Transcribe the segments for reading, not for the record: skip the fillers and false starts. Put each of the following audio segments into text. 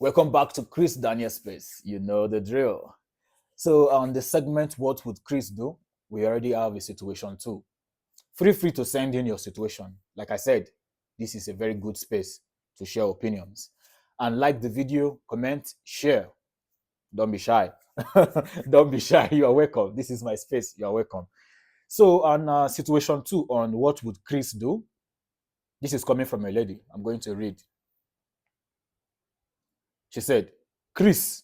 Welcome back to Chris Daniel Space. You know the drill. So, on the segment, What Would Chris Do? We already have a situation too. Feel free to send in your situation. Like I said, this is a very good space to share opinions. And like the video, comment, share. Don't be shy. Don't be shy. You are welcome. This is my space. You are welcome. So, on situation two, on What Would Chris Do? This is coming from a lady. I'm going to read. She said, Chris,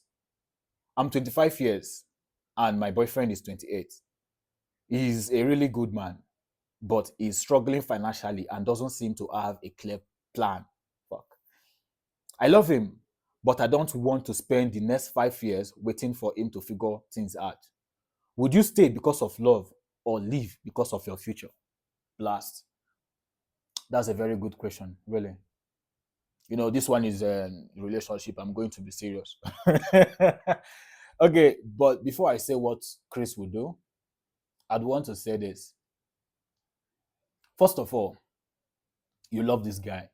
I'm 25 years and my boyfriend is 28. He's a really good man, but he's struggling financially and doesn't seem to have a clear plan. Fuck. I love him, but I don't want to spend the next 5 years waiting for him to figure things out. Would you stay because of love or leave because of your future? Blast. That's a very good question, really. You know, this one is a relationship. I'm going to be serious. Okay, but before I say what Chris would do, I'd want to say this. First of all, you love this guy,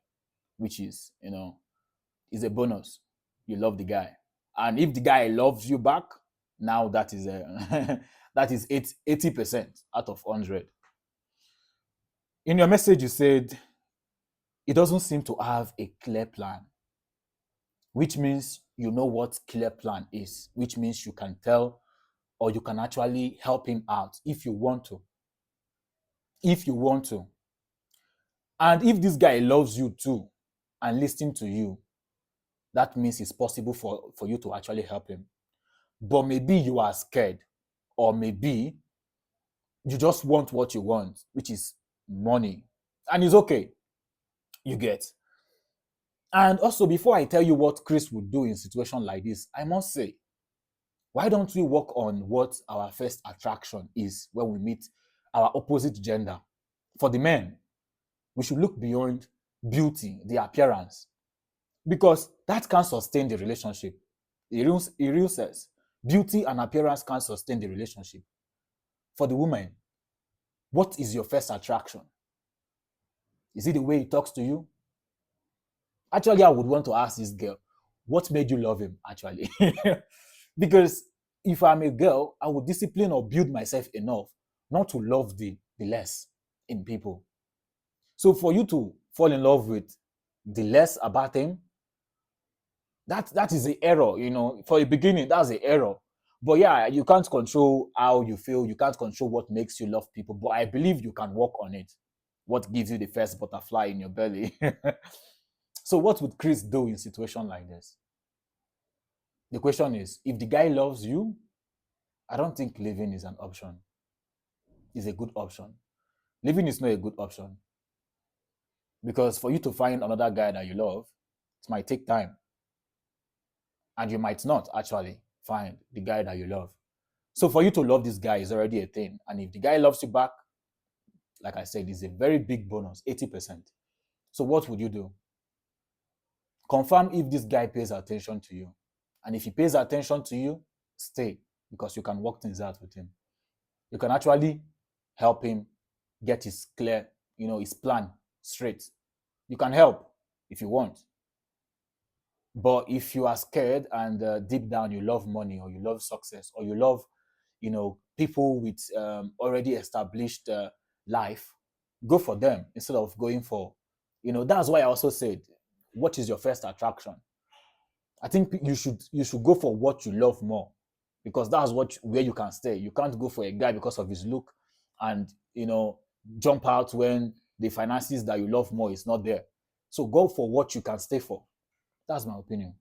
which is, is a bonus. You love the guy. And if the guy loves you back, now that is that is 80% out of 100. In your message, you said it doesn't seem to have a clear plan, which means you know what clear plan is, which means you can tell or you can actually help him out if you want to. If you want to. And if this guy loves you too and listening to you, that means it's possible for you to actually help him. But maybe you are scared, or maybe you just want what you want, which is money. And it's okay. You get. And also, before I tell you what Chris would do in a situation like this, I must say, why don't we work on what our first attraction is when we meet our opposite gender? For the men, we should look beyond beauty, the appearance, because that can sustain the relationship. Iril says, beauty and appearance can sustain the relationship. For the woman, what is your first attraction? Is it the way he talks to you? Actually, I would want to ask this girl, what made you love him, actually? Because if I'm a girl, I would discipline or build myself enough not to love the less in people. So for you to fall in love with the less about him, that is the error, For the beginning, that's the error. But yeah, you can't control how you feel. You can't control what makes you love people. But I believe you can work on it. What gives you the first butterfly in your belly? So what would Chris do in a situation like this? The question is, if the guy loves you, I don't think living is an option. It's a good option. Living is not a good option. Because for you to find another guy that you love, it might take time. And you might not actually find the guy that you love. So for you to love this guy is already a thing. And if the guy loves you back, like I said, it's a very big bonus, 80%. So what would you do? Confirm if this guy pays attention to you. And if he pays attention to you, stay, because you can work things out with him. You can actually help him get his his plan straight. You can help if you want. But if you are scared and deep down you love money, or you love success, or you love, people with already established life, go for them instead of going for, that's why I also said, what is your first attraction? I think you should go for what you love more, because that's where you can stay. You can't go for a guy because of his look and jump out when the finances that you love more is not there. So go for what you can stay for. That's my opinion.